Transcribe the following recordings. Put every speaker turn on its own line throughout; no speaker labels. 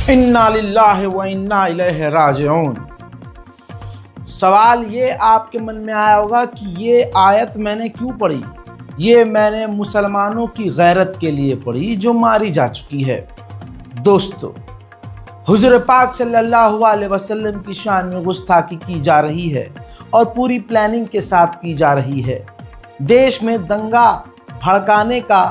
इन्ना लिल्लाहि व इन्ना इलैहि राजिऊन। सवाल ये आपके मन में आया होगा कि ये आयत मैंने क्यों पढ़ी। ये मैंने मुसलमानों की गैरत के लिए पढ़ी जो मारी जा चुकी है। दोस्तों, हुज़ूर पाक सल्लल्लाहु अलैहि वसल्लम की शान में गुस्ताखी की जा रही है और पूरी प्लानिंग के साथ की जा रही है। देश में दंगा भड़काने का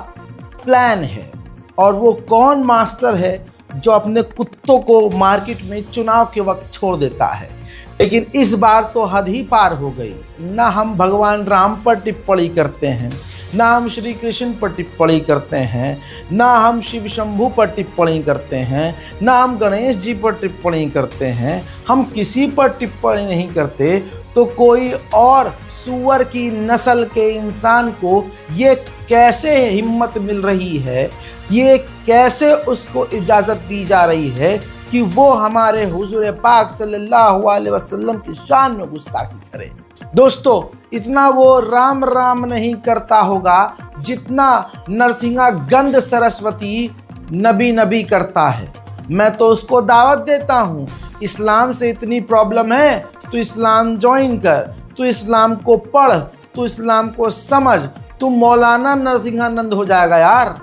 प्लान है और वो कौन मास्टर है जो अपने कुत्तों को मार्केट में चुनाव के वक्त छोड़ देता है। लेकिन इस बार तो हद ही पार हो गई। ना हम भगवान राम पर टिप्पणी करते हैं, ना हम श्री कृष्ण पर टिप्पणी करते हैं, ना हम शिव शंभू पर टिप्पणी करते हैं, ना हम गणेश जी पर टिप्पणी करते हैं। हम किसी पर टिप्पणी नहीं करते तो कोई और सूअर की नस्ल के इंसान को ये कैसे हिम्मत मिल रही है, ये कैसे उसको इजाज़त दी जा रही है कि वो हमारे हुजूर पाक सल्लल्लाहु अलैहि वसल्लम की शान में गुस्ताखी करे। दोस्तों, इतना वो राम राम नहीं करता होगा जितना नरसिंहागंध सरस्वती नबी नबी करता है। मैं तो उसको दावत देता हूँ, इस्लाम से इतनी प्रॉब्लम है तो इस्लाम ज्वाइन कर, तू इस्लाम को पढ़, तू इस्लाम को समझ, तू मौलाना नरसिंहानंद हो जाएगा यार।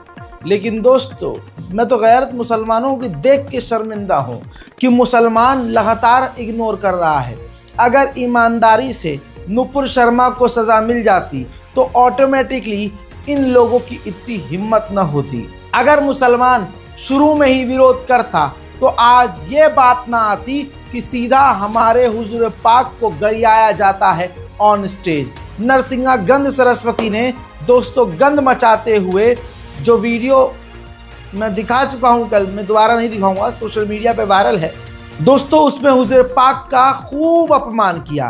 लेकिन दोस्तों, मैं तो गैरत मुसलमानों की देख के शर्मिंदा हूँ कि मुसलमान लगातार इग्नोर कर रहा है। अगर ईमानदारी से नुपुर शर्मा को सज़ा मिल जाती तो ऑटोमेटिकली इन लोगों की इतनी हिम्मत न होती। अगर मुसलमान शुरू में ही विरोध करता तो आज ये बात ना आती कि सीधा हमारे हुजूर पाक को गरियाया जाता है ऑन स्टेज। नरसिंहागंध सरस्वती ने दोस्तों गंद मचाते हुए जो वीडियो मैं दिखा चुका हूं कल, मैं दोबारा नहीं दिखाऊंगा, सोशल मीडिया पे वायरल है दोस्तों, उसमें हुजूर पाक का खूब अपमान किया।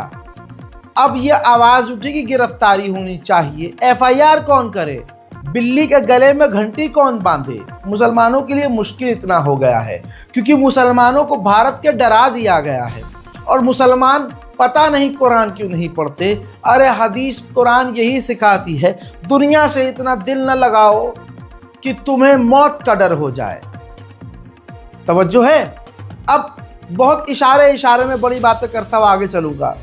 अब ये आवाज़ उठी कि गिरफ्तारी होनी चाहिए। एफआईआर कौन करे, बिल्ली के गले में घंटी कौन बांधे। मुसलमानों के लिए मुश्किल इतना हो गया है क्योंकि मुसलमानों को भारत के डरा दिया गया है और मुसलमान पता नहीं कुरान क्यों नहीं पढ़ते। अरे हदीस कुरान यही सिखाती है, दुनिया से इतना दिल न लगाओ कि तुम्हें मौत का डर हो जाए। तवज्जो है। अब बहुत इशारे में बड़ी बातें करता हुआ आगे चलूंगा।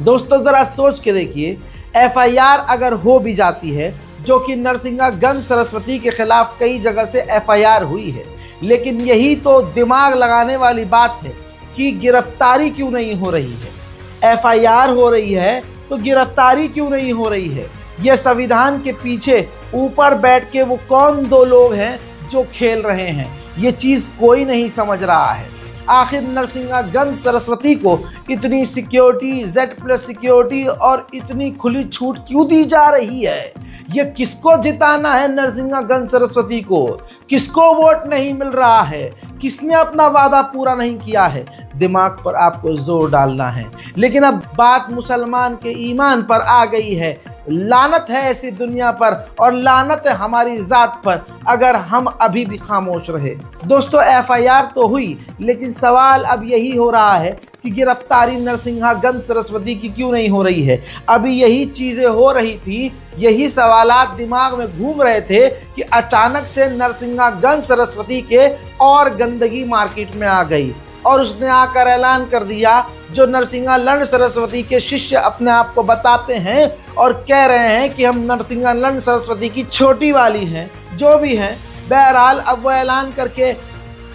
दोस्तों, जरा सोच के देखिए, एफआईआर अगर हो भी जाती है, जो कि नरसिंहागंध सरस्वती के खिलाफ कई जगह से एफआईआर हुई है, लेकिन यही तो दिमाग लगाने वाली बात है कि गिरफ्तारी क्यों नहीं हो रही है। एफआईआर हो रही है तो गिरफ्तारी क्यों नहीं हो रही है। यह संविधान के पीछे ऊपर बैठ के वो कौन दो लोग हैं जो खेल रहे हैं, ये चीज़ कोई नहीं समझ रहा है। आखिर नरसिंहागंध सरस्वती को इतनी सिक्योरिटी, Z+ सिक्योरिटी और इतनी खुली छूट क्यों दी जा रही है। ये किसको जिताना है नरसिंहागंध सरस्वती को, किसको वोट नहीं मिल रहा है, किसने अपना वादा पूरा नहीं किया है। दिमाग पर आपको जोर डालना है। लेकिन अब बात मुसलमान के ईमान पर आ गई है। लानत है ऐसी दुनिया पर और लानत है हमारी ज़ात पर अगर हम अभी भी खामोश रहे। दोस्तों, एफआईआर तो हुई, लेकिन सवाल अब यही हो रहा है कि गिरफ्तारी नरसिंहागंध सरस्वती की क्यों नहीं हो रही है। अभी यही चीज़ें हो रही थी, यही सवालात दिमाग में घूम रहे थे कि अचानक से नरसिंहागंध सरस्वती के और गंदगी मार्केट में आ गई और उसने आकर ऐलान कर दिया, जो नरसिंहागंध सरस्वती के शिष्य अपने आप को बताते हैं और कह रहे हैं कि हम नरसिंहागंध सरस्वती की छोटी वाली हैं, जो भी हैं। बहरहाल अब वो ऐलान करके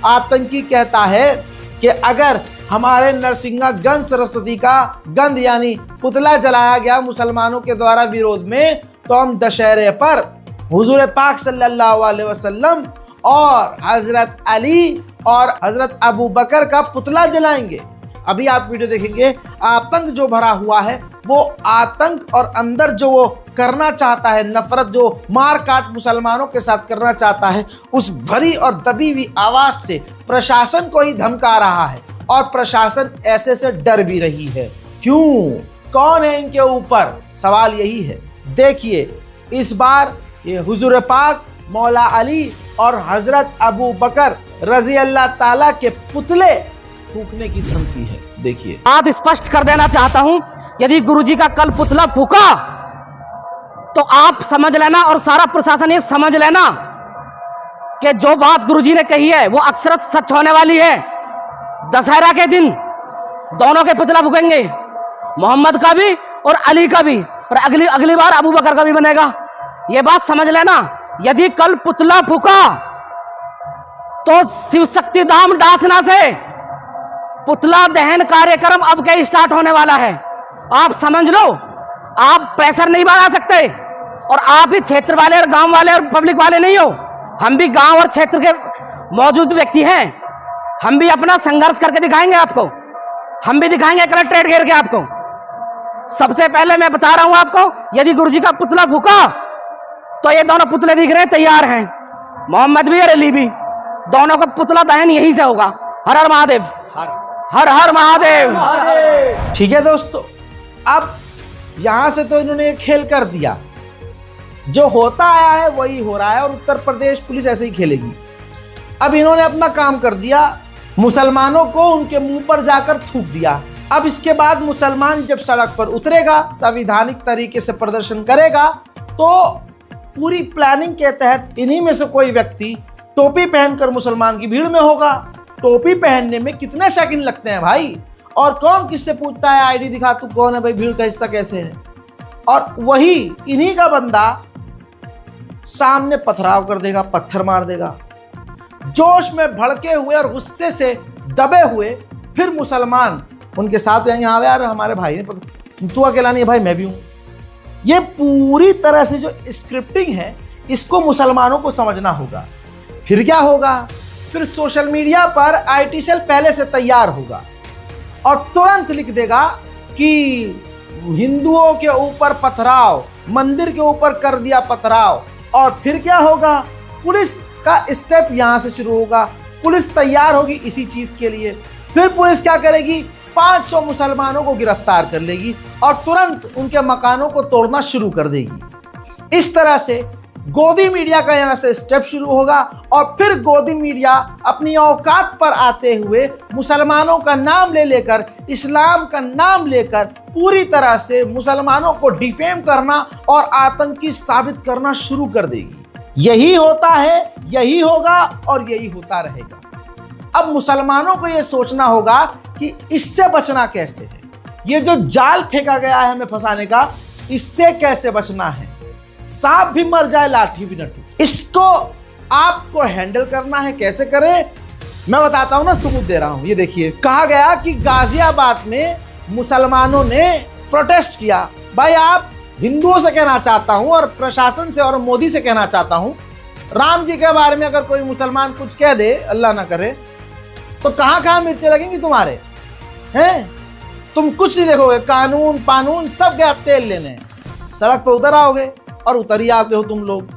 आतंकी कहता है कि अगर हमारे नरसिंहागंध सरस्वती का गंध यानी पुतला जलाया गया मुसलमानों के द्वारा विरोध में, तो हम दशहरे पर हुजूर पाक सल्लल्लाहु अलैहि वसल्लम और हजरत अली और हजरत अबू बकर का पुतला जलाएंगे। अभी आप वीडियो देखेंगे, आतंक जो भरा हुआ है, वो आतंक और अंदर जो वो करना चाहता है, नफरत जो मार काट मुसलमानों के साथ करना चाहता है, उस भरी और दबी हुई आवाज से प्रशासन को ही धमका रहा है और प्रशासन ऐसे से डर भी रही है। क्यों, कौन है इनके ऊपर, सवाल यही है। देखिए, इस बार ये हुजूर पाक, मौला अली और हजरत अबू बकर रजी अल्लाह ताला के पुतले फूकने की धमकी है। देखिए,
बात स्पष्ट कर देना चाहता हूं, यदि गुरुजी का कल पुतला फूका तो आप समझ लेना और सारा प्रशासन ये समझ लेना कि जो बात गुरुजी ने कही है वो अक्सरत सच होने वाली है। दशहरा के दिन दोनों के पुतला फूकेंगे, मोहम्मद का भी और अली का भी, और अगली बार अबू बकर का भी बनेगा। ये बात समझ लेना। यदि कल पुतला फूका तो शिव शक्ति धाम डासना से पुतला दहन कार्यक्रम अब के स्टार्ट होने वाला है। आप समझ लो, आप प्रेशर नहीं बढ़ा सकते, और आप ही क्षेत्र वाले और गांव वाले और पब्लिक वाले नहीं हो। हम भी गांव और क्षेत्र के मौजूद व्यक्ति हैं। हम भी अपना संघर्ष करके दिखाएंगे आपको, हम भी दिखाएंगे कलेक्ट्रेट घेर के आपको। सबसे पहले मैं बता रहा हूं आपको, यदि गुरुजी का पुतला फूका तो ये दोनों पुतले दिख रहे हैं, तैयार हैं, मोहम्मद भी और अली भी। दोनों का पुतला दहन यहीं से होगा। हर हर महादेव, हर हर महादेव।
ठीक है दोस्तों, अब यहां से तो इन्होंने एक खेल कर दिया, जो होता आया है वही हो रहा है, और उत्तर प्रदेश पुलिस ऐसे ही खेलेगी। अब इन्होंने अपना काम कर दिया, मुसलमानों को उनके मुंह पर जाकर थूक दिया। अब इसके बाद मुसलमान जब सड़क पर उतरेगा, संवैधानिक तरीके से प्रदर्शन करेगा, तो पूरी प्लानिंग के तहत इन्हीं में से कोई व्यक्ति टोपी पहनकर मुसलमान की भीड़ में होगा। टोपी पहनने में कितने सेकंड लगते हैं भाई, और कौन किससे पूछता है आईडी दिखा, तू कौन है भाई, भीड़ का हिस्सा कैसे है। और वही इन्हीं का बंदा सामने पथराव कर देगा, पत्थर मार देगा। जोश में भड़के हुए और गुस्से से दबे हुए फिर मुसलमान उनके साथ जाएंगे। हाँ यार, हमारे भाई ने, तू अकेला नहीं भाई, मैं भी हूं। ये पूरी तरह से जो स्क्रिप्टिंग है, इसको मुसलमानों को समझना होगा। फिर क्या होगा, फिर सोशल मीडिया पर आईटी सेल पहले से तैयार होगा और तुरंत लिख देगा कि हिंदुओं के ऊपर पथराव, मंदिर के ऊपर कर दिया पथराव। और फिर क्या होगा, पुलिस का स्टेप यहां से शुरू होगा। पुलिस तैयार होगी इसी चीज के लिए। फिर पुलिस क्या करेगी, 500 मुसलमानों को गिरफ्तार कर लेगी और तुरंत उनके मकानों को तोड़ना शुरू कर देगी। इस तरह से गोदी मीडिया का यहां से स्टेप शुरू होगा, और फिर गोदी मीडिया अपनी औकात पर आते हुए मुसलमानों का नाम लेकर, इस्लाम का नाम लेकर पूरी तरह से मुसलमानों को डिफेम करना और आतंकी साबित करना शुरू कर देगी। यही होता है, यही होगा और यही होता रहेगा। अब मुसलमानों को यह सोचना होगा कि इससे बचना कैसे है। ये जो जाल फेंका गया है हमें फंसाने का, इससे कैसे बचना है। सांप भी मर जाए, लाठी भी न टूटे। इसको आपको हैंडल करना है। कैसे करें, मैं बताता हूं ना, सबूत दे रहा हूं। ये देखिए, कहा गया कि गाजियाबाद में मुसलमानों ने प्रोटेस्ट किया। भाई, आप हिंदुओं से कहना चाहता हूं और प्रशासन से और मोदी से कहना चाहता हूं, राम जी के बारे में अगर कोई मुसलमान कुछ कह दे, अल्लाह ना करे, तो कहां कहां मिर्चें लगेंगी तुम्हारे हैं। तुम कुछ नहीं देखोगे, कानून पानून सब गया तेल लेने, सड़क पर उतर आओगे और उतर ही आते हो तुम लोग।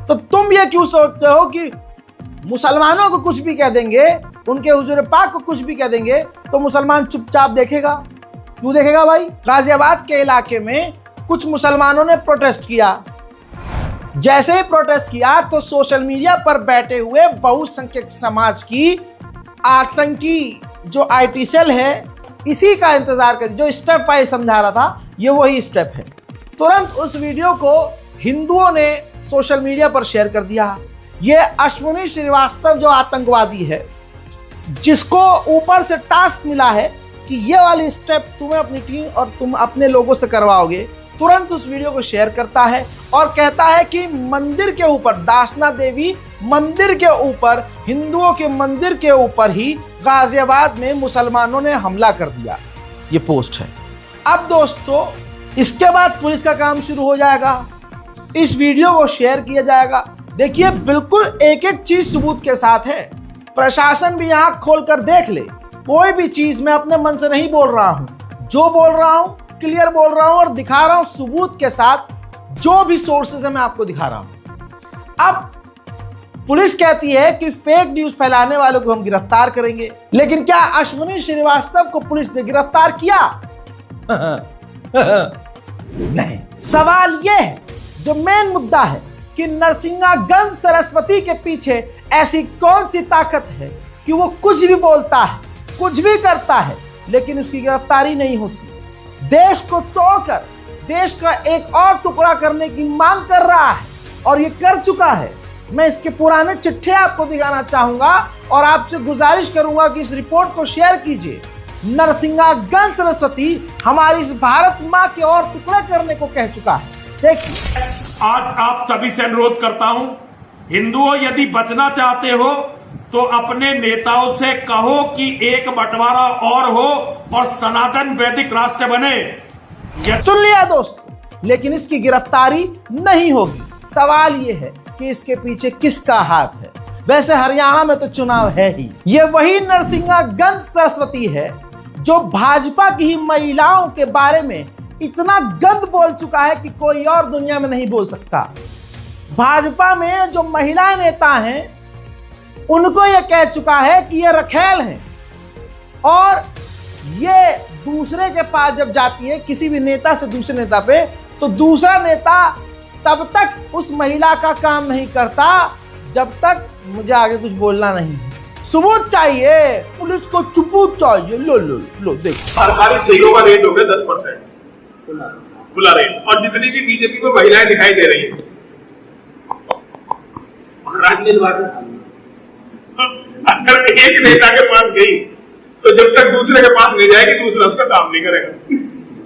तो तुम ये क्यों सोचते हो कि मुसलमानों को कुछ भी कह देंगे, उनके हुजूर पाक को कुछ भी कह देंगे तो मुसलमान चुपचाप देखेगा? क्यों देखेगा भाई? गाजियाबाद के इलाके में कुछ मुसलमानों ने प्रोटेस्ट किया। जैसे ही प्रोटेस्ट किया तो सोशल मीडिया पर बैठे हुए बहुसंख्यक समाज की आतंकी जो आईटी सेल है, इसी का इंतजार कर, जो स्टेप वाइज समझा रहा था, ये वही स्टेप है। तुरंत उस वीडियो को हिंदुओं ने सोशल मीडिया पर शेयर कर दिया। ये अश्विनी श्रीवास्तव जो आतंकवादी है, जिसको ऊपर से टास्क मिला है कि ये वाली स्टेप तुम्हें अपनी टीम और तुम अपने लोगों से करवाओगे, तुरंत उस वीडियो को शेयर करता है और कहता है कि मंदिर के ऊपर, दासना देवी मंदिर के ऊपर, हिंदुओं के मंदिर के ऊपर ही गाजियाबाद में मुसलमानों ने हमला कर दिया। ये पोस्ट है। अब दोस्तों, इसके बाद पुलिस का काम शुरू हो जाएगा। इस वीडियो को शेयर किया जाएगा। देखिए, बिल्कुल एक एक चीज सबूत के साथ है। प्रशासन भी आंख खोलकर देख ले। कोई भी चीज मैं अपने मन से नहीं बोल रहा हूं, जो बोल रहा हूं क्लियर बोल रहा हूं और दिखा रहा हूं सबूत के साथ। जो भी सोर्सेज है मैं आपको दिखा रहा हूं। अब पुलिस कहती है कि फेक न्यूज फैलाने वालों को हम गिरफ्तार करेंगे, लेकिन क्या अश्विनी श्रीवास्तव को पुलिस ने गिरफ्तार किया? नहीं। सवाल यह है, जो मेन मुद्दा है, कि नरसिंहागंज सरस्वती के पीछे ऐसी कौन सी ताकत है कि वो कुछ भी बोलता है, कुछ भी करता है, लेकिन उसकी गिरफ्तारी नहीं होती। देश को तोड़कर देश का एक और टुकड़ा करने की मांग कर रहा है और ये कर चुका है। मैं इसके पुराने चिट्ठे आपको दिखाना चाहूंगा और आपसे गुजारिश करूंगा कि इस रिपोर्ट को शेयर कीजिए। नरसिंहागंज सरस्वती हमारी इस भारत माँ के और टुकड़े करने को कह चुका है। देखिए,
आज आप सभी से अनुरोध करता हूं, हिंदुओं यदि बचना चाहते हो तो अपने नेताओं से कहो कि एक बंटवारा और हो और सनातन वैदिक राष्ट्र बने।
सुन लिया दोस्तों, लेकिन इसकी गिरफ्तारी नहीं होगी। सवाल यह है कि इसके पीछे किसका हाथ है। वैसे हरियाणा में तो चुनाव है ही। ये वही नरसिंहागंज सरस्वती है जो भाजपा की ही महिलाओं के बारे में इतना गंद बोल चुका है कि कोई और दुनिया में नहीं बोल सकता। भाजपा में जो महिला नेता हैं उनको यह कह चुका है कि ये रखेल हैं, और ये दूसरे के पास जब जाती है किसी भी नेता से दूसरे नेता पे, तो दूसरा नेता तब तक उस महिला का काम नहीं करता जब तक मुझे आगे कुछ बोलना नहीं है। सबूत चाहिए, पुलिस को सबूत चाहिए। लो लो लो, देखो
सरकारी सेगों का रेट हो गया 10% खुला रेट, और जितनी भी बीजेपी में महिलाएं दिखाई दे रही है, अगर एक नेता के पास गई तो जब तक दूसरे के पास नहीं जाएगी दूसरा उसका काम नहीं करेगा,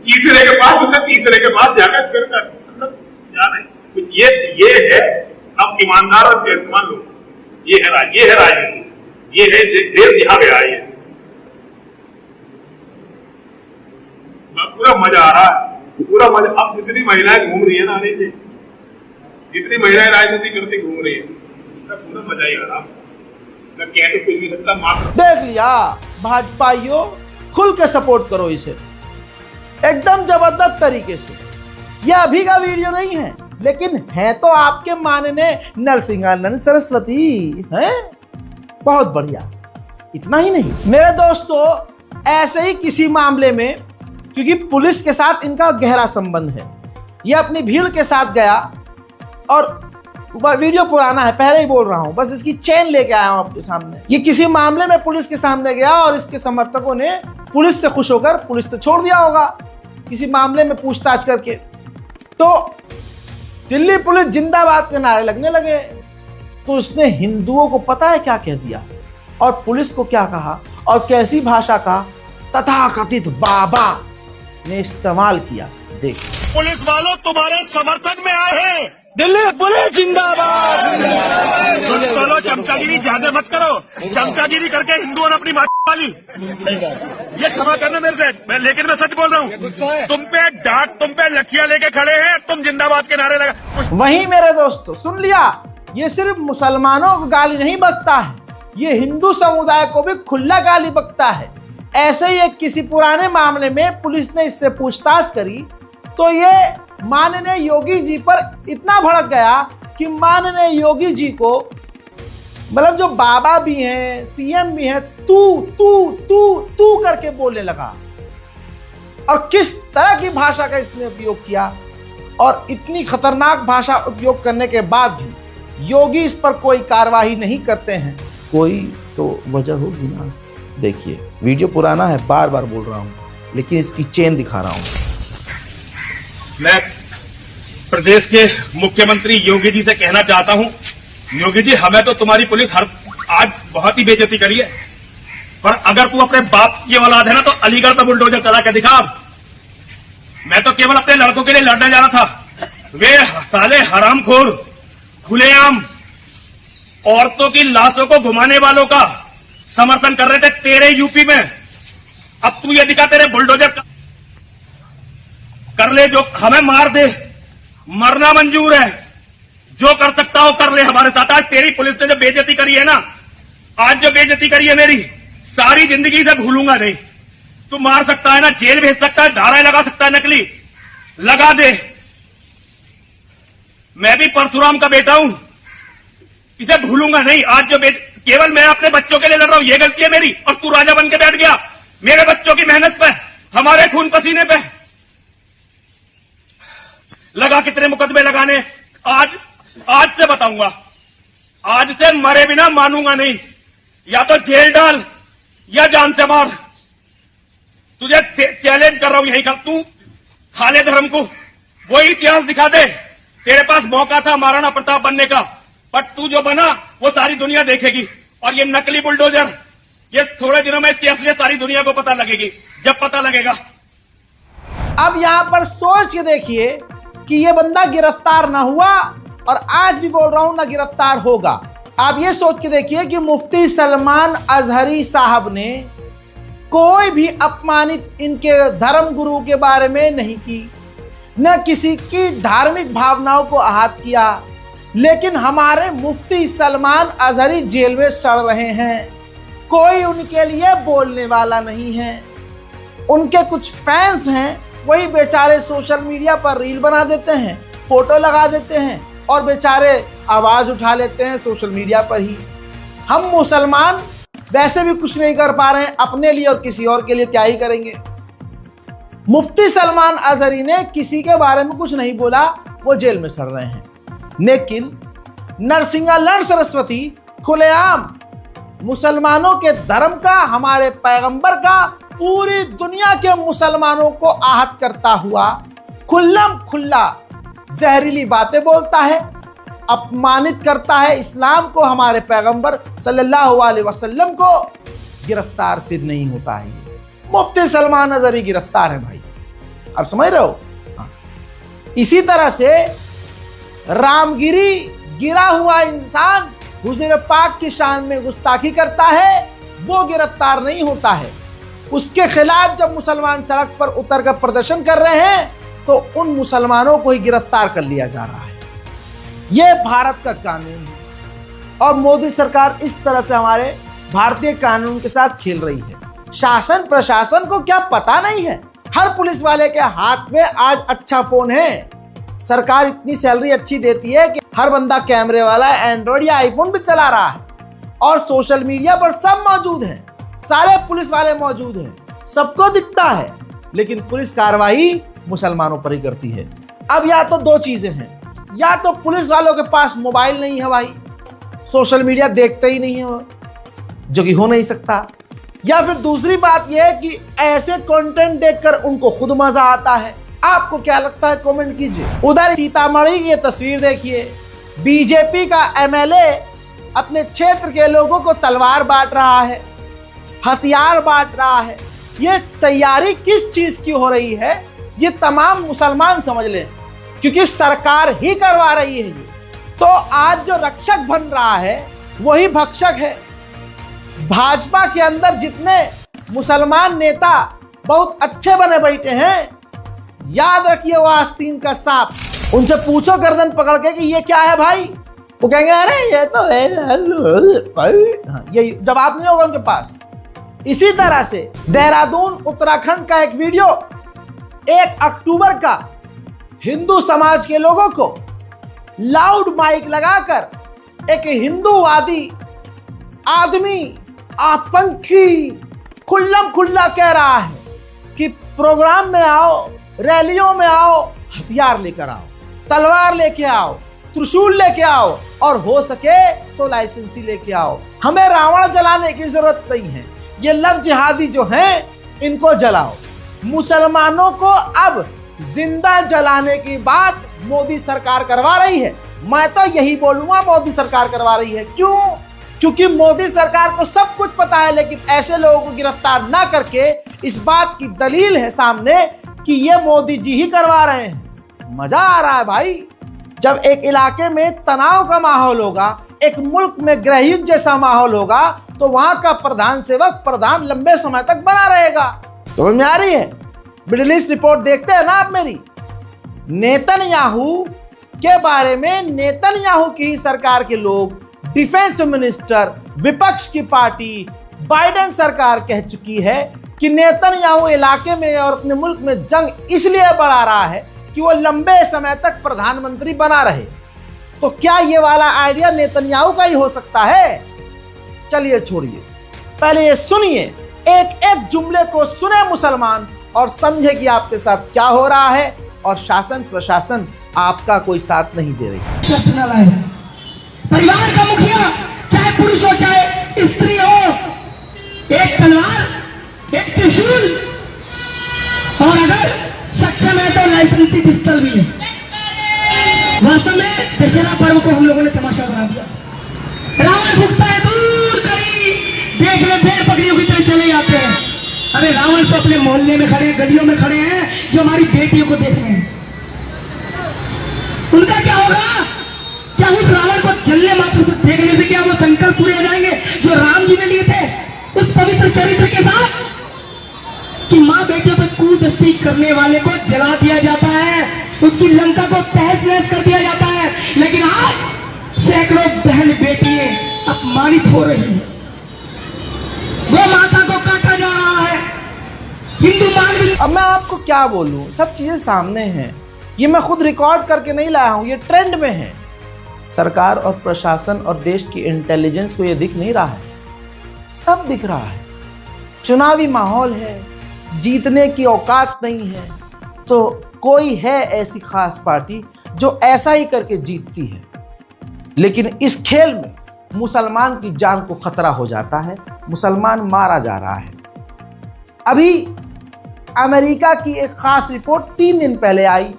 तीसरे के पास उसे तीसरे के पास जाकर फिर जाना है। ये है अब ईमानदार और चेतमान लोग, ये है राजनीति, ये है देश यहाँ गया है। पूरा मजा आ रहा है, पूरा मजा। अब जितनी महिलाएं घूम रही है ना, जितनी महिलाएं राजनीति करती घूम रही है, पूरा मजा ही आ रहा। मैं कह तो कुछ नहीं सकता, माफ।
देख लिया भाजपाइयों, खुल के सपोर्ट करो इसे एकदम जबरदस्त तरीके से। यह अभी का वीडियो नहीं है, लेकिन है तो आपके माननीय नरसिंहानंद सरस्वती है। बहुत बढ़िया। इतना ही नहीं मेरे दोस्तों, ऐसे ही किसी मामले में, क्योंकि पुलिस के साथ इनका गहरा संबंध है, यह अपनी भीड़ के साथ गया, और वीडियो पुराना है, पहले ही बोल रहा हूं, बस इसकी चेन लेके आया हूं आपके सामने। ये किसी मामले में पुलिस के सामने गया और इसके समर्थकों ने पुलिस से खुश होकर पुलिस से छोड़ दिया होगा किसी मामले में पूछताछ करके, तो दिल्ली पुलिस जिंदाबाद के नारे लगने लगे। तो उसने हिंदुओं को पता है क्या कह दिया और पुलिस को क्या कहा और कैसी भाषा का तथाकथित बाबा ने इस्तेमाल किया। देख,
पुलिस वालों तुम्हारे समर्थन में आए हैं।
दिल्ली पुलिस जिंदाबाद।
चलो चमचागिरी ज्यादा मत करो, चमचागिरी करके हिंदुओं ने अपनी माँ वाली, ये क्षमा करना मेरे से, लेकिन मैं सच बोल रहा हूँ। तुम पे डाक, तुम पे लठियां लेके खड़े हैं, तुम जिंदाबाद के नारे लगा।
वहीं मेरे दोस्तों सुन लिया, ये सिर्फ मुसलमानों को गाली नहीं बकता है, ये हिंदू समुदाय को भी खुला गाली बकता है। ऐसे ही एक किसी पुराने मामले में पुलिस ने इससे पूछताछ करी तो ये माननीय योगी जी पर इतना भड़क गया कि माननीय योगी जी को, मतलब जो बाबा भी हैं, सीएम भी हैं, तू तू तू तू करके बोलने लगा। और किस तरह की भाषा का इसने उपयोग किया, और इतनी खतरनाक भाषा उपयोग करने के बाद भी योगी इस पर कोई कार्रवाई नहीं करते हैं। कोई तो वजह होगी ना। देखिए, वीडियो पुराना है, बार बार बोल रहा हूं, लेकिन इसकी चेन दिखा रहा हूं।
मैं प्रदेश के मुख्यमंत्री योगी जी से कहना चाहता हूं, योगी जी, हमें तो तुम्हारी पुलिस आज बहुत ही बेइज्जती करी है, पर अगर तू अपने बाप की औलाद है ना तो अलीगढ़ में बुलडोजर चला के दिखा। मैं तो केवल अपने लड़कों के लिए लड़ने जा रहा था, वे साले हरामखोर खुलेआम औरतों की लाशों को घुमाने वालों का समर्थन कर रहे थे तेरे यूपी में। अब तू ये दिखा, तेरे बुलडोजर कर ले, जो हमें मार दे, मरना मंजूर है, जो कर सकता हो कर ले हमारे साथ। आज तेरी पुलिस ने जो बेइज्जती करी है ना, आज जो बेइज्जती करी है मेरी, सारी जिंदगी से भूलूंगा नहीं। तू मार सकता है ना, जेल भेज सकता है, धाराएं लगा सकता है, नकली लगा दे। मैं भी परशुराम का बेटा हूं, इसे भूलूंगा नहीं। आज जो केवल मैं अपने बच्चों के लिए लड़ रहा हूं, ये गलती है मेरी, और तू राजा बन के बैठ गया मेरे बच्चों की मेहनत पे, हमारे खून पसीने पे। लगा कितने मुकदमे लगाने, आज से बताऊंगा, आज से मरे बिना मानूंगा नहीं। या तो जेल डाल या जान से मार। तुझे चैलेंज कर रहा हूं, यही कर। तू खाले धर्म को वही इतिहास दिखा दे। तेरे पास मौका था महाराणा प्रताप बनने का, बट तू जो बना वो सारी दुनिया देखेगी। और ये नकली बुलडोजर, ये थोड़े दिनों में इसकी असलियत सारी दुनिया को पता लगेगी। जब पता लगेगा,
अब यहां पर सोच के देखिए कि ये बंदा गिरफ्तार ना हुआ और आज भी बोल रहा हूं ना गिरफ्तार होगा। आप ये सोच के देखिए कि मुफ्ती सलमान अजहरी साहब ने कोई भी अपमानित इनके धर्म गुरु के बारे में नहीं की, न किसी की धार्मिक भावनाओं को आहत किया, लेकिन हमारे मुफ्ती सलमान अजहरी जेल में सड़ रहे हैं। कोई उनके लिए बोलने वाला नहीं है। उनके कुछ फैंस हैं, वही बेचारे सोशल मीडिया पर रील बना देते हैं, फोटो लगा देते हैं और बेचारे आवाज उठा लेते हैं सोशल मीडिया पर ही। हम मुसलमान वैसे भी कुछ नहीं कर पा रहे हैं, अपने लिए और किसी और के लिए क्या ही करेंगे। मुफ्ती सलमान अजहरी ने किसी के बारे में कुछ नहीं बोला, वो जेल में सड़ रहे हैं। लेकिन नरसिंहालड़ सरस्वती खुलेआम मुसलमानों के धर्म का, हमारे पैगंबर का, पूरी दुनिया के मुसलमानों को आहत करता हुआ खुल्लम खुल्ला जहरीली बातें बोलता है, अपमानित करता है इस्लाम को, हमारे पैगंबर सल्लल्लाहु अलैहि वसल्लम को। गिरफ्तार फिर नहीं होता है। मुफ्ती सलमान अजहरी गिरफ्तार है भाई, आप समझ रहे हो। इसी तरह से रामगिरी गिरा हुआ इंसान हुजूर पाक की शान में गुस्ताखी करता है, वो गिरफ्तार नहीं होता है। उसके खिलाफ जब मुसलमान सड़क पर उतरकर प्रदर्शन कर रहे हैं तो उन मुसलमानों को ही गिरफ्तार कर लिया जा रहा है। यह भारत का कानून है और मोदी सरकार इस तरह से हमारे भारतीय कानून के साथ खेल रही है। शासन प्रशासन को क्या पता नहीं है? हर पुलिस वाले के हाथ में आज अच्छा फोन है। सरकार इतनी सैलरी अच्छी देती है कि हर बंदा कैमरे वाला एंड्रॉइड या आईफोन भी चला रहा है और सोशल मीडिया पर सब मौजूद हैं, सारे पुलिस वाले मौजूद हैं, सबको दिखता है, लेकिन पुलिस कार्रवाई मुसलमानों पर ही करती है। अब या तो दो चीजें हैं, या तो पुलिस वालों के पास मोबाइल नहीं है भाई, सोशल मीडिया देखते ही नहीं है, जो कि हो नहीं सकता, या फिर दूसरी बात यह है कि ऐसे कंटेंट देखकर उनको खुद मजा आता है। आपको क्या लगता है कमेंट कीजिए। उधर सीतामढ़ी की ये तस्वीर देखिए, बीजेपी का एमएलए अपने क्षेत्र के लोगों को तलवार बांट रहा है, हथियार बांट रहा है। ये तैयारी किस चीज की हो रही है ये तमाम मुसलमान समझ लें, क्योंकि सरकार ही करवा रही है ये। तो आज जो रक्षक बन रहा है वही भक्षक है। भाजपा के अंदर जितने मुसलमान नेता बहुत अच्छे बने बैठे हैं, याद रखिए वो आस्तीन का सांप। उनसे पूछो गर्दन पकड़ के कि ये क्या है भाई, वो कहेंगे अरे ये तो है, ये जवाब नहीं होगा उनके पास। इसी तरह से देहरादून उत्तराखंड का एक वीडियो 1 अक्टूबर का हिंदू समाज के लोगों को लाउड माइक लगाकर एक हिंदूवादी आदमी आतंकी खुल्लम खुल्ला कह रहा है कि प्रोग्राम में आओ, रैलियों में आओ, हथियार लेकर आओ, तलवार लेके आओ, त्रिशूल लेके आओ और हो सके तो लाइसेंसी लेके आओ। हमें रावण जलाने की जरूरत नहीं है, ये लव जिहादी जो हैं इनको जलाओ। मुसलमानों को अब जिंदा जलाने की बात मोदी सरकार करवा रही है। मैं तो यही बोलूंगा, मोदी सरकार करवा रही है। क्यों? क्योंकि मोदी सरकार को सब कुछ पता है, लेकिन ऐसे लोगों को गिरफ्तार ना करके इस बात की दलील है सामने कि ये मोदी जी ही करवा रहे हैं। मजा आ रहा है भाई। जब एक इलाके में तनाव का माहौल होगा, एक मुल्क में गृहयुद्ध जैसा माहौल होगा, तो वहां का प्रधान सेवक प्रधान लंबे समय तक बना रहेगा। समझ में आ रही है? मिडिल ईस्ट रिपोर्ट देखते हैं ना आप मेरी। नेतन्याहू के बारे में नेतन्याहू की सरकार के लोग, डिफेंस मिनिस्टर, विपक्ष की पार्टी बाइडेन सरकार कह चुकी है कि नेतन्याहू इलाके में और अपने मुल्क में जंग इसलिए बढ़ा रहा है कि वो लंबे समय तक प्रधानमंत्री बना रहे। तो क्या ये वाला आइडिया नेतन्याहू का ही हो सकता है? चलिए छोड़िए, पहले ये सुनिए, एक एक जुमले को सुने मुसलमान और समझे कि आपके साथ क्या हो रहा है और शासन प्रशासन आपका कोई साथ नहीं दे रही।
परिवार का मुखिया चाहे पुरुष हो चाहे स्त्री हो, एक तलवार, एक त्रिशूल और अगर सक्षम है तो लाइसेंसी पिस्टल भी है। वास्तव में दशहरा पर्व को हम लोगों ने तमाशा बना दिया। रावण भुगता है दूर कहीं, देख ले भेड़ बकरियों की तरह चले जाते हैं। अरे रावण तो अपने मोहल्ले में खड़े हैं, गलियों में खड़े हैं, जो हमारी बेटियों को देख रहे हैं। उनका क्या होगा? क्या उस रावण को चलने मात्र से देखने से क्या वो संकल्प पूरे हो जाएंगे जो राम जी ने लिए थे उस पवित्र चरित्र के साथ, कि मां बेटियों पर कुदृष्टि करने वाले को जला दिया जाता है, उसकी लंका को तहस नहस कर दिया जाता है। लेकिन आज सैकड़ों बहन बेटियां अपमानित हो रही हैं, वो माता को काटा जा रहा है। हिंदू मान।
अब मैं आपको क्या बोलूं, सब चीजें सामने हैं, ये मैं खुद रिकॉर्ड करके नहीं लाया हूं, ये ट्रेंड में है। सरकार और प्रशासन और देश की इंटेलिजेंस को ये दिख नहीं रहा है, सब दिख रहा है। चुनावी माहौल है, जीतने की औकात नहीं है, तो कोई है ऐसी खास पार्टी जो ऐसा ही करके जीतती है। लेकिन इस खेल में मुसलमान की जान को खतरा हो जाता है, मुसलमान मारा जा रहा है। अभी अमेरिका की एक खास रिपोर्ट 3 दिन पहले आई,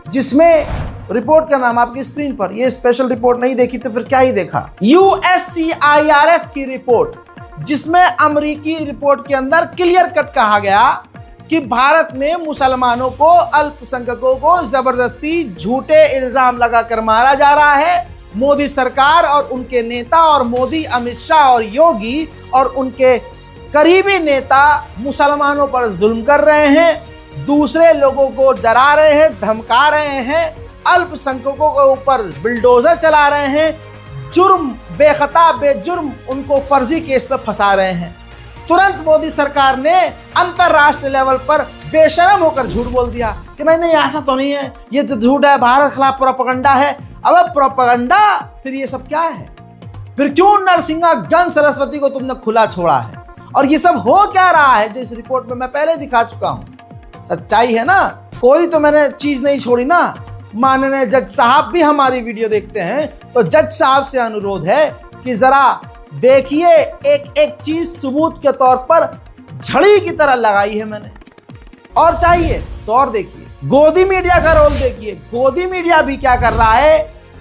जिसमें रिपोर्ट का नाम आपकी स्क्रीन पर, ये स्पेशल रिपोर्ट नहीं देखी तो फिर क्या ही देखा, USCIRF की रिपोर्ट, जिसमें अमेरिकी रिपोर्ट के अंदर क्लियर कट कहा गया कि भारत में मुसलमानों को, अल्पसंख्यकों को जबरदस्ती झूठे इल्जाम लगाकर मारा जा रहा है। मोदी सरकार और उनके नेता और मोदी, अमित शाह और योगी और उनके करीबी नेता मुसलमानों पर जुल्म कर रहे हैं, दूसरे लोगों को डरा रहे हैं, धमका रहे हैं, अल्पसंख्यकों के ऊपर बिल्डोजर चला रहे हैं, जुर्म बेखता बेजुर्म उनको फर्जी केस पे फंसा रहे हैं। तुरंत मोदी सरकार ने अंतरराष्ट्रीय लेवल पर बेशरम होकर झूठ बोल दिया कि नहीं नहीं ऐसा तो नहीं है, ये तो झूठ है, भारत के खिलाफ प्रोपेगेंडा है। अब प्रोपेगेंडा, फिर ये सब क्या है? फिर क्यों नरसिंहागंज सरस्वती को तुमने खुला छोड़ा है? और ये सब हो क्या रहा है, जो इस रिपोर्ट में मैं पहले दिखा चुका हूं। सच्चाई है ना, कोई तो मैंने चीज नहीं छोड़ी ना। माननीय जज साहब भी हमारी वीडियो देखते हैं, तो जज साहब से अनुरोध है कि जरा देखिए, एक एक चीज सबूत के तौर पर झड़ी की तरह लगाई है मैंने, और चाहिए तो और देखिए। गोदी मीडिया का रोल देखिए, गोदी मीडिया भी क्या कर रहा है,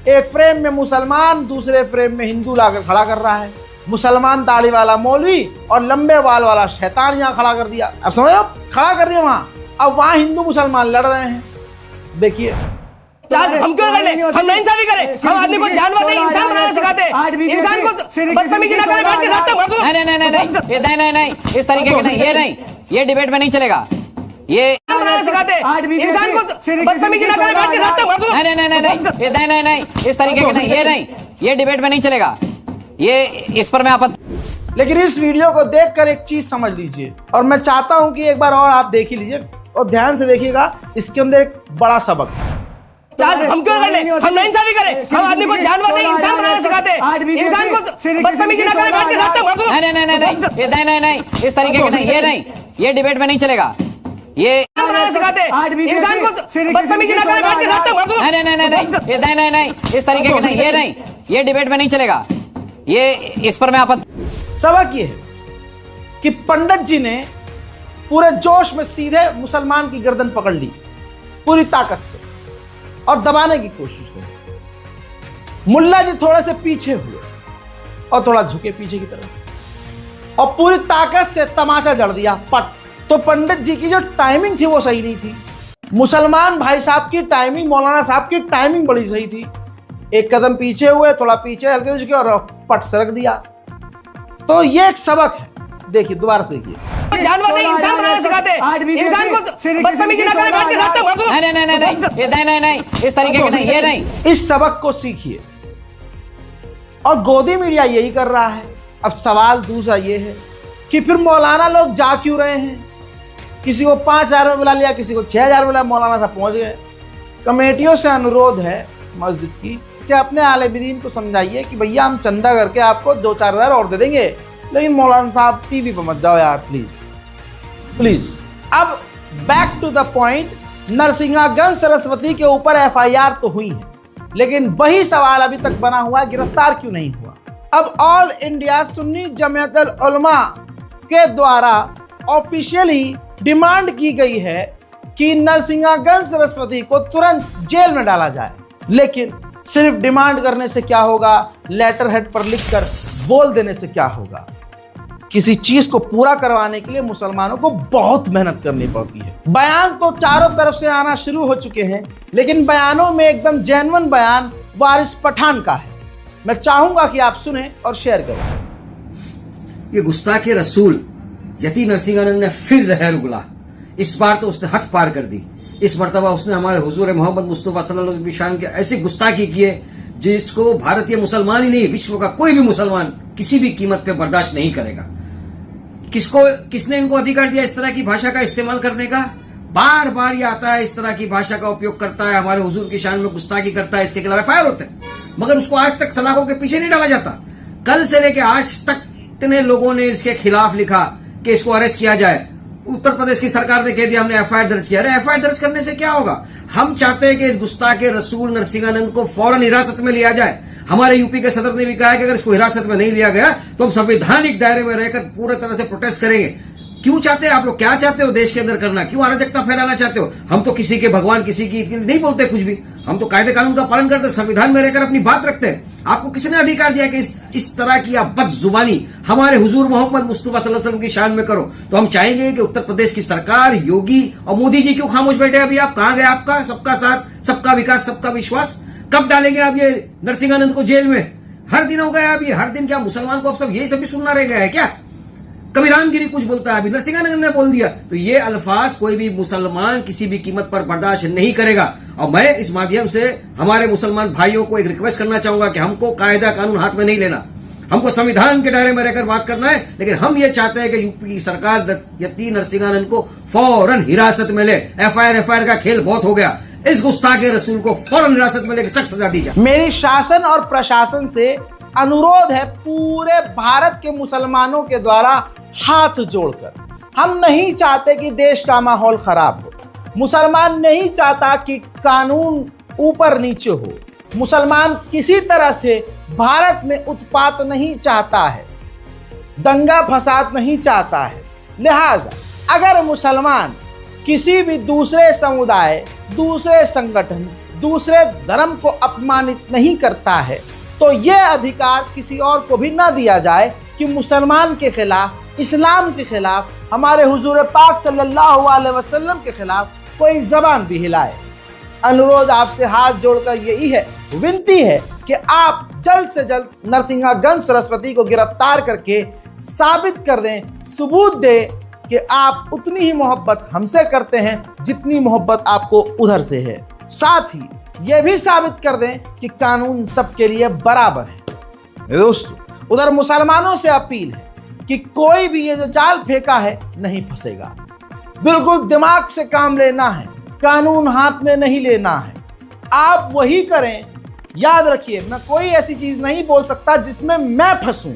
एक फ्रेम में मुसलमान, दूसरे फ्रेम में हिंदू लाकर खड़ा कर रहा है। मुसलमान दाढ़ी वाला मौलवी और लंबे बाल वाला शैतान यहाँ खड़ा कर दिया। अब समझ लो, खड़ा कर दिया वहां। अब वहां हिंदू मुसलमान लड़ रहे हैं, देखिए।
हम क्यों लड़े? हम नाइंसाफी करें? हम आदमी को जानवर नहीं इंसान बनाना सिखाते हैं, इंसान को बदतमीजी ना करें, बैठ के रास्ते भर दो। नहीं, इस तरीके के नहीं, ये नहीं, ये डिबेट में नहीं चलेगा। ये बनाना सिखाते हैं, इंसान को बदतमीजी ना करें, बैठ के रास्ते भर दो। नहीं, इस तरीके के नहीं, ये नहीं, ये डिबेट में नहीं चलेगा। ये इस पर मैं आपत्ति।
लेकिन इस वीडियो को देखकर एक चीज समझ लीजिए, और मैं चाहता हूं कि एक बार और आप देख ही लीजिए और ध्यान से देखिएगा, इसके अंदर एक बड़ा सबक है।
हम क्यों लड़े? हम नाइंसाफी करें? हम आदमी को जानवर नहीं इंसान बनाना सिखाते हैं, इंसान को बदतमीजी ना करें, बैठ के रास्ते भर दो। नहीं, इस तरीके के नहीं, ये नहीं, ये डिबेट में नहीं चलेगा। ये बनाना सिखाते हैं, इंसान को बदतमीजी ना करें, बैठ के रास्ते भर दो। नहीं, इस तरीके के नहीं, ये नहीं, ये डिबेट में नहीं चलेगा। ये इस पर मैं आपत्ति।
सबक ये है कि पंडित जी ने पूरे जोश में सीधे मुसलमान की गर्दन पकड़ ली पूरी ताकत से और दबाने की कोशिश की। मुल्ला जी थोड़े से पीछे हुए और थोड़ा झुके पीछे की तरफ और पूरी ताकत से तमाचा जड़ दिया, पट। तो पंडित जी की जो टाइमिंग थी वो सही नहीं थी। मुसलमान भाई साहब की टाइमिंग, मौलाना साहब की टाइमिंग बड़ी सही थी। एक कदम पीछे हुए, थोड़ा पीछे हल्के झुके और पट से रख दिया। तो ये एक सबक है। देखिए, दोबारा से देखिए।
जानवर नहीं इंसान बनाना सिखाते हैं, इंसान को बदतमीजी ना करें, बैठ के रास्ते भर दो। नहीं, इस तरीके के नहीं, ये नहीं।
इस सबक को सीखिए। और गोदी मीडिया यही कर रहा है। अब सवाल दूसरा ये है कि फिर मौलाना लोग जा क्यों रहे हैं? किसी को 5,000 में बुला लिया, किसी को 6,000 में बुला, मौलाना साहब पहुंच गए। कमेटियों से अनुरोध है मस्जिद की कि अपने आलिमीन को समझाइए कि भैया हम चंदा करके आपको 2-4 हज़ार और दे देंगे, लेकिन मौलाना साहब टीवी पर मत जाओ यार, प्लीज। अब back to the point, Narsinghaganj Saraswati के ऊपर FIR तो हुई है, लेकिन वही सवाल अभी तक बना हुआ है, गिरफ्तार क्यों नहीं हुआ? अब ऑल इंडिया सुन्नी जमीयतुल उलमा के द्वारा ऑफिशियली डिमांड की गई है कि नरसिंहागंज सरस्वती को तुरंत जेल में डाला जाए। लेकिन सिर्फ डिमांड करने से क्या होगा, लेटर हेड पर लिखकर बोल देने से क्या होगा। किसी चीज को पूरा करवाने के लिए मुसलमानों को बहुत मेहनत करनी पड़ती है। बयान तो चारों तरफ से आना शुरू हो चुके हैं, लेकिन बयानों में एकदम जेन्युइन बयान वारिस पठान का है। मैं चाहूंगा कि आप सुने और शेयर करें।
ये गुस्ताखे रसूल यती नरसिंहानंद ने फिर जहर उगला। इस बार तो उसने हद पार कर दी। इस मर्तबा उसने हमारे हुजूर मोहम्मद मुस्तफा सल्लल्लाहु अलैहि वसल्लम के ऐसी गुस्ताखी किए जिसको भारतीय मुसलमान ही नहीं, विश्व का कोई भी मुसलमान किसी भी कीमत पे बर्दाश्त नहीं करेगा। किसने इनको अधिकार दिया इस तरह की भाषा का इस्तेमाल करने का? बार बार ये आता है, इस तरह की भाषा का उपयोग करता है, हमारे हुजूर की शान में गुस्ताखी करता है, इसके खिलाफ एफआईआर होते हैं, मगर उसको आज तक सलाखों के पीछे नहीं डाला जाता। कल से लेकर आज तक इतने लोगों ने इसके खिलाफ लिखा कि इसको अरेस्ट किया जाए। उत्तर प्रदेश की सरकार ने कह दिया हमने एफआईआर दर्ज किया। अरे एफआईआर दर्ज करने से क्या होगा? हम चाहते हैं कि इस गुस्ताखे रसूल नरसिंहानंद को फौरन हिरासत में लिया जाए। हमारे यूपी के सदर ने भी कहा है कि अगर इसको हिरासत में नहीं लिया गया तो हम संवैधानिक दायरे में रहकर पूरी तरह से प्रोटेस्ट करेंगे। क्यों चाहते हैं आप लोग? क्या चाहते हो देश के अंदर करना? क्यों अराजकता फैलाना चाहते हो? हम तो किसी के भगवान, किसी की नहीं बोलते कुछ भी। हम तो कायदे कानून का पालन करते, संविधान में रहकर अपनी बात रखते हैं। आपको किसने अधिकार दिया कि इस तरह की आप बदजुबानी हमारे हुजूर मोहम्मद मुस्तफा सल्लल्लाहु अलैहि वसल्लम की शान में करो? तो हम चाहेंगे कि उत्तर प्रदेश की सरकार, योगी और मोदी जी क्यों खामोश बैठे? अभी आप कहां गए? आपका सबका साथ, सबका विकास, सबका विश्वास कब डालेंगे आप ये नरसिंहानंद को जेल में? हर दिन हो गया। अभी हर दिन क्या मुसलमान को अब सब यही सभी सुनना रह गया है क्या? कभी रामगिरी कुछ बोलता है, अभी नरसिंहानंद ने बोल दिया। तो ये अल्फाज कोई भी मुसलमान किसी भी कीमत पर बर्दाश्त नहीं करेगा। और मैं इस माध्यम से हमारे मुसलमान भाइयों को एक रिक्वेस्ट करना चाहूंगा कि हमको कायदा कानून हाथ में नहीं लेना, हमको संविधान के दायरे में रहकर बात करना है। लेकिन हम ये चाहते हैं कि यूपी की सरकार यती नरसिंहानंद को फौरन हिरासत में ले। एफआईआर का खेल बहुत हो गया। इस गुस्ताखे रसूल को फौरन हिरासत में लेकर सख्त सजा दी जाए।
मेरी शासन और प्रशासन से अनुरोध है पूरे भारत के मुसलमानों के द्वारा हाथ जोड़कर, हम नहीं चाहते कि देश का माहौल खराब हो। मुसलमान नहीं चाहता कि कानून ऊपर नीचे हो। मुसलमान किसी तरह से भारत में उत्पात नहीं चाहता है, दंगा फसाद नहीं चाहता है। लिहाजा अगर मुसलमान किसी भी दूसरे समुदाय, दूसरे संगठन, दूसरे धर्म को अपमानित नहीं करता है तो यह अधिकार किसी और को भी ना दिया जाए कि मुसलमान के खिलाफ, इस्लाम के खिलाफ, हमारे हुजूर पाक सल्लल्लाहु अलैहि वसल्लम के खिलाफ कोई जबान भी हिलाए। अनुरोध आपसे हाथ जोड़कर यही है, विनती है कि आप जल्द से जल्द नरसिंहागंज सरस्वती को गिरफ्तार करके साबित कर दें, सबूत दें कि आप उतनी ही मोहब्बत हमसे करते हैं जितनी मोहब्बत आपको उधर से है। साथ ही यह भी साबित कर दें कि कानून सबके लिए बराबर है। दोस्तों, उधर मुसलमानों से अपील है कि कोई भी ये जो जाल फेंका है नहीं फंसेगा। बिल्कुल दिमाग से काम लेना है, कानून हाथ में नहीं लेना है। आप वही करें। याद रखिए, मैं कोई ऐसी चीज नहीं बोल सकता जिसमें मैं फंसूं,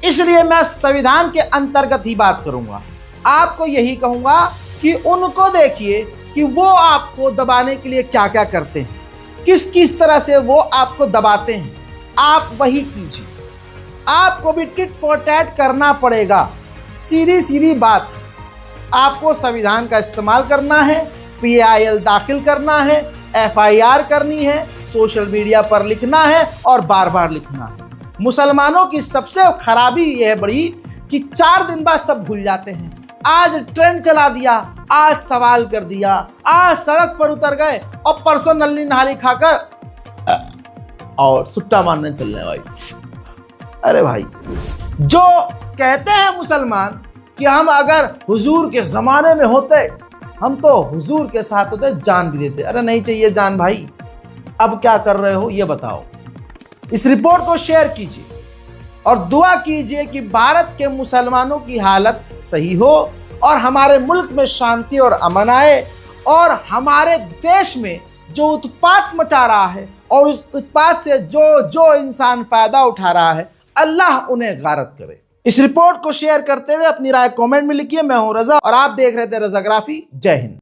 इसलिए मैं संविधान के अंतर्गत ही बात करूंगा। आपको यही कहूंगा कि उनको देखिए कि वो आपको दबाने के लिए क्या क्या करते हैं, किस किस तरह से वो आपको दबाते हैं, आप वही कीजिए। आपको भी टिट फॉर टैट करना पड़ेगा। सीधी सीधी बात, आपको संविधान का इस्तेमाल करना है, PIL दाखिल करना है, FIR करनी है, सोशल मीडिया पर लिखना है और बार बार लिखना है। मुसलमानों की सबसे खराबी यह है बड़ी कि 4 दिन बाद सब भूल जाते हैं। आज ट्रेंड चला दिया, आज सवाल कर दिया, आज सड़क पर उतर गए और परसों नल्ली नहाली खाकर और सुट्टा मारने चल रहे भाई। अरे भाई, जो कहते हैं मुसलमान कि हम अगर हुजूर के जमाने में होते, हम तो हुजूर के साथ होते, जान भी देते। अरे नहीं चाहिए जान भाई, अब क्या कर रहे हो ये बताओ। इस रिपोर्ट को शेयर कीजिए और दुआ कीजिए कि भारत के मुसलमानों की हालत सही हो और हमारे मुल्क में शांति और अमन आए और हमारे देश में जो उत्पात मचा रहा है और उस उत्पात से जो इंसान फायदा उठा रहा है, अल्लाह उन्हें गारत करे। इस रिपोर्ट को शेयर करते हुए अपनी राय कमेंट में लिखिए। मैं हूं रजा और आप देख रहे थे रजाग्राफी। जय हिंद।